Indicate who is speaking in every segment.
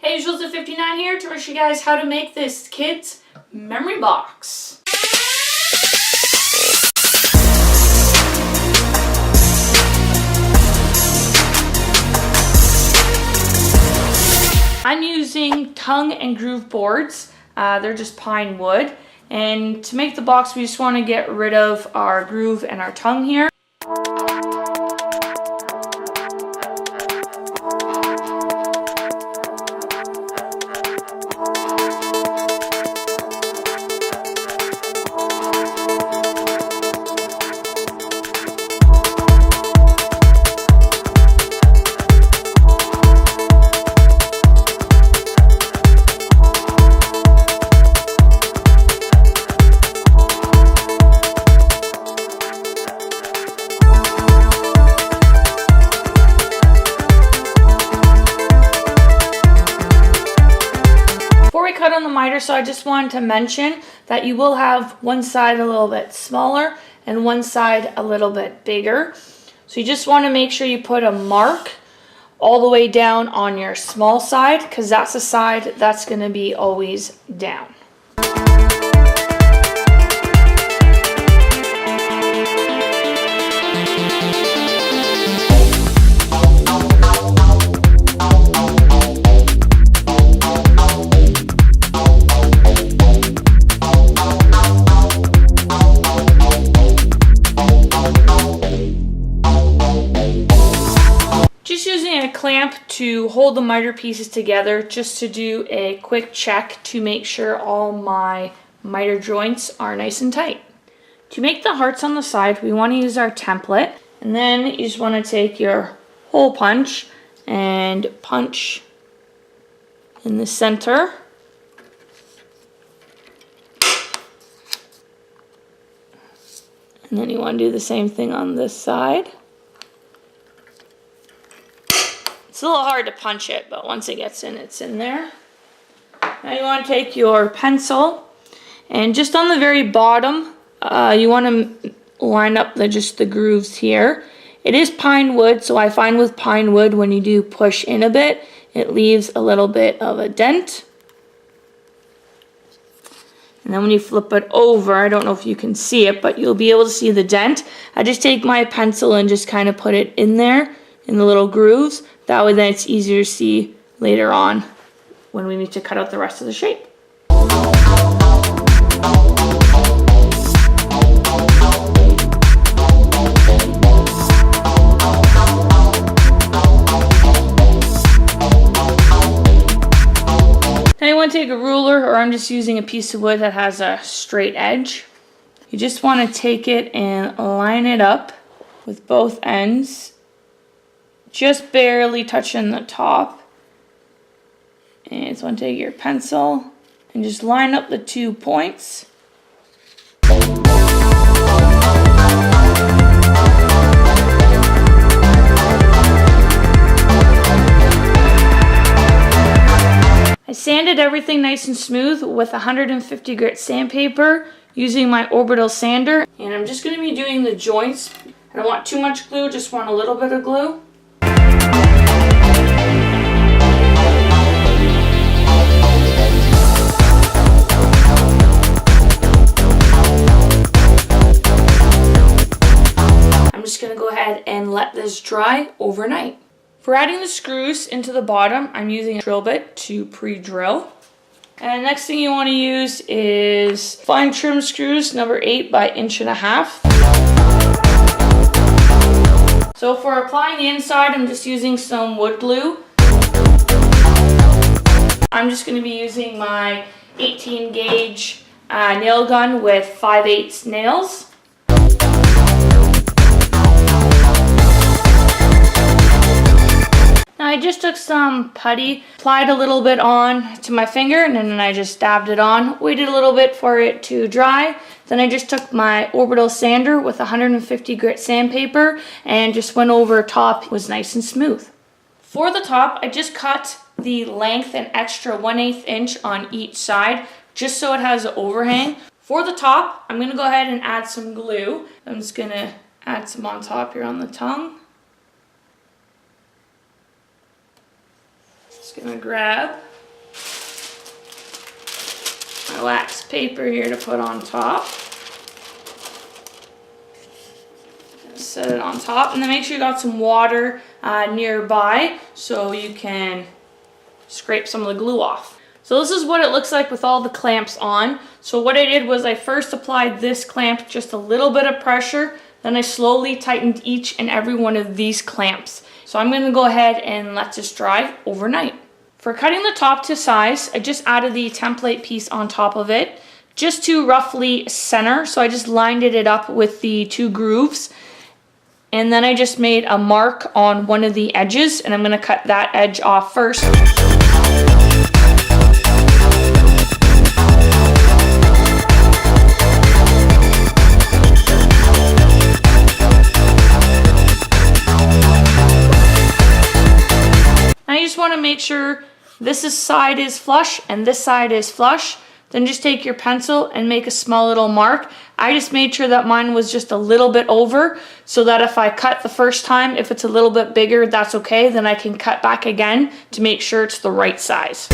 Speaker 1: Hey, Jules59 here to show you guys how to make this kid's memory box. I'm using tongue and groove boards. They're just pine wood. And to make the box, we just want to get rid of our groove and our tongue here. Cut on the miter, so I just wanted to mention that you will have one side a little bit smaller and one side a little bit bigger. So you just want to make sure you put a mark all the way down on your small side, because that's the side that's going to be always down. Clamp to hold the miter pieces together, just to do a quick check to make sure all my miter joints are nice and tight. To make the hearts on the side, we want to use our template, and then you just want to take your hole punch and punch in the center. And then you want to do the same thing on this side. It's a little hard to punch it, but once it gets in, it's in there. Now you want to take your pencil, and just on the very bottom, you want to line up just the grooves here. It is pine wood, so I find with pine wood, when you do push in a bit, it leaves a little bit of a dent. And then when you flip it over, I don't know if you can see it, but you'll be able to see the dent. I just take my pencil and just kind of put it in there, in the little grooves. That way then it's easier to see later on when we need to cut out the rest of the shape. Now you want to take a ruler, or I'm just using a piece of wood that has a straight edge. You just want to take it and line it up with both ends, just barely touching the top. And you just want to take your pencil and just line up the 2 points. I sanded everything nice and smooth with 150 grit sandpaper using my orbital sander. And I'm just going to be doing the joints. I don't want too much glue, just want a little bit of glue. Going to go ahead and let this dry overnight. For adding the screws into the bottom, I'm using a drill bit to pre-drill. And next thing you want to use is fine trim screws, number 8 by 1.5 inches. So for applying the inside, I'm just using some wood glue. I'm just going to be using my 18 gauge nail gun with 5/8 nails. I just took some putty, applied a little bit on to my finger, and then I just dabbed it on, waited a little bit for it to dry. Then I just took my orbital sander with 150 grit sandpaper and just went over top. It was nice and smooth. For the top, I just cut the length an extra 1/8 inch on each side, just so it has an overhang. For the top, I'm going to go ahead and add some glue. I'm just going to add some on top here on the tongue. Just gonna grab my wax paper here to put on top. Set it on top, and then make sure you got some water nearby so you can scrape some of the glue off. So this is what it looks like with all the clamps on. So what I did was I first applied this clamp, just a little bit of pressure, then I slowly tightened each and every one of these clamps. So I'm going to go ahead and let this dry overnight. For cutting the top to size, I just added the template piece on top of it, just to roughly center. So I just lined it up with the 2 grooves. And then I just made a mark on one of the edges, and I'm going to cut that edge off first. I just want to make sure this side is flush and this side is flush. Then just take your pencil and make a small little mark. I just made sure that mine was just a little bit over, so that if I cut the first time, if it's a little bit bigger, that's okay. Then I can cut back again to make sure it's the right size.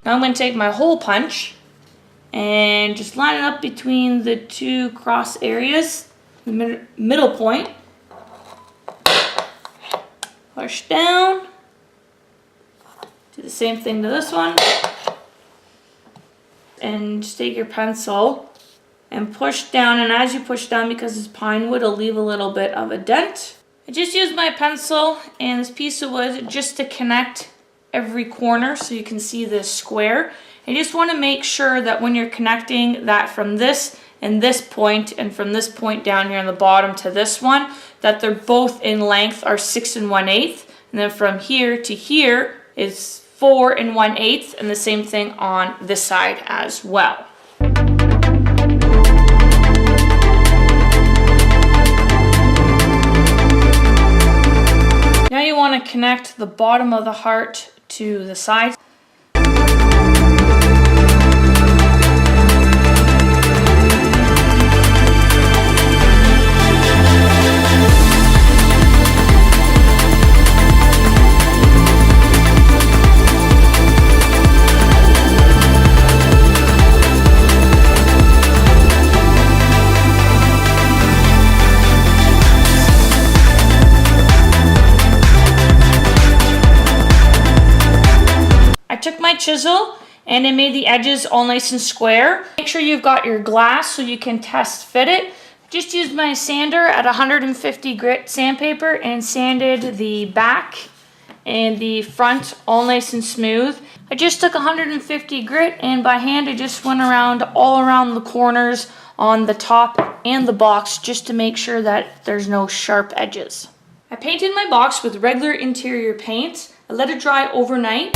Speaker 1: I'm going to take my hole punch and just line it up between the 2 cross areas, the middle point. Push down. Do the same thing to this one. And just take your pencil and push down, and as you push down, because it's pine wood, it'll leave a little bit of a dent. I just used my pencil and this piece of wood just to connect every corner so you can see this square. I just want to make sure that when you're connecting that from this and this point, and from this point down here on the bottom to this one, that they're both in length are 6 1/8, and then from here to here is 4 1/8, and the same thing on this side as well. Now you want to connect the bottom of the heart to the sides. Took my chisel and I made the edges all nice and square. Make sure you've got your glass so you can test fit it. Just used my sander at 150 grit sandpaper and sanded the back and the front all nice and smooth. I just took 150 grit and by hand I just went around all around the corners on the top and the box just to make sure that there's no sharp edges. I painted my box with regular interior paint. I let it dry overnight.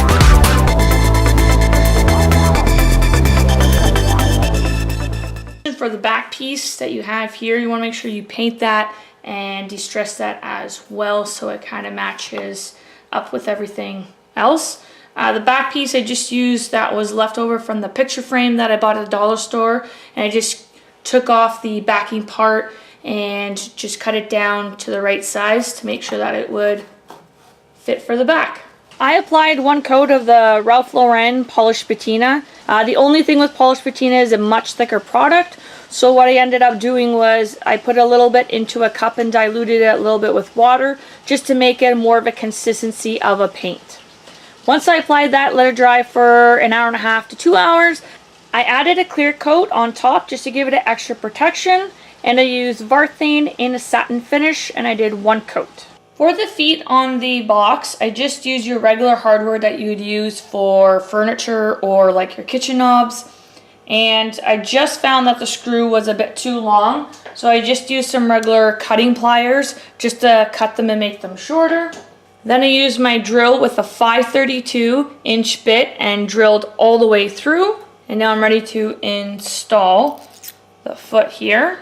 Speaker 1: For the back piece that you have here, you want to make sure you paint that and de-stress that as well so it kind of matches up with everything else. The back piece I just used that was left over from the picture frame that I bought at the dollar store, and I just took off the backing part and just cut it down to the right size to make sure that it would fit for the back. I applied 1 coat of the Ralph Lauren polished patina. The only thing with polished patina is a much thicker product, so what I ended up doing was I put a little bit into a cup and diluted it a little bit with water just to make it more of a consistency of a paint. Once I applied that, let it dry for an hour and a half to 2 hours. I added a clear coat on top just to give it an extra protection, and I used Varthane in a satin finish, and I did 1 coat. For the feet on the box, I just used your regular hardware that you would use for furniture or like your kitchen knobs. And I just found that the screw was a bit too long, so I just used some regular cutting pliers just to cut them and make them shorter. Then I used my drill with a 5/32" bit and drilled all the way through. And now I'm ready to install the foot here.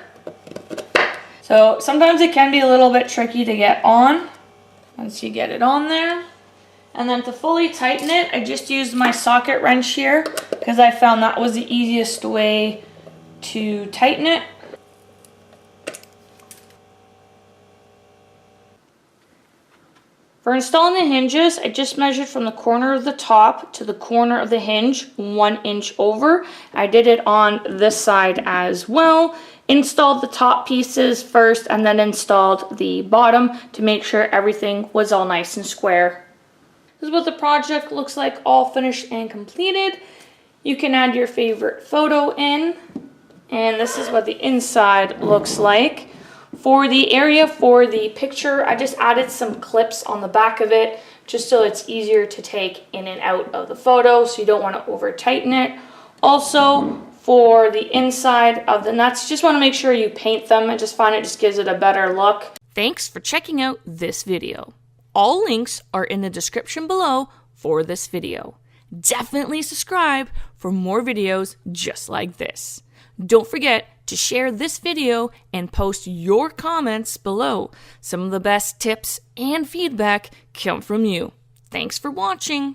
Speaker 1: So sometimes it can be a little bit tricky to get on once you get it on there. And then to fully tighten it, I just used my socket wrench here because I found that was the easiest way to tighten it. For installing the hinges, I just measured from the corner of the top to the corner of the hinge 1 inch over. I did it on this side as well. Installed the top pieces first and then installed the bottom to make sure everything was all nice and square. This is what the project looks like all finished and completed. You can add your favorite photo in, and this is what the inside looks like. For the area for the picture, I just added some clips on the back of it just so it's easier to take in and out of the photo, so you don't want to over tighten it. Also, for the inside of the nuts, just want to make sure you paint them. I just find it just gives it a better look. Thanks for checking out this video. All links are in the description below for this video. Definitely subscribe for more videos just like this. Don't forget to share this video and post your comments below. Some of the best tips and feedback come from you. Thanks for watching.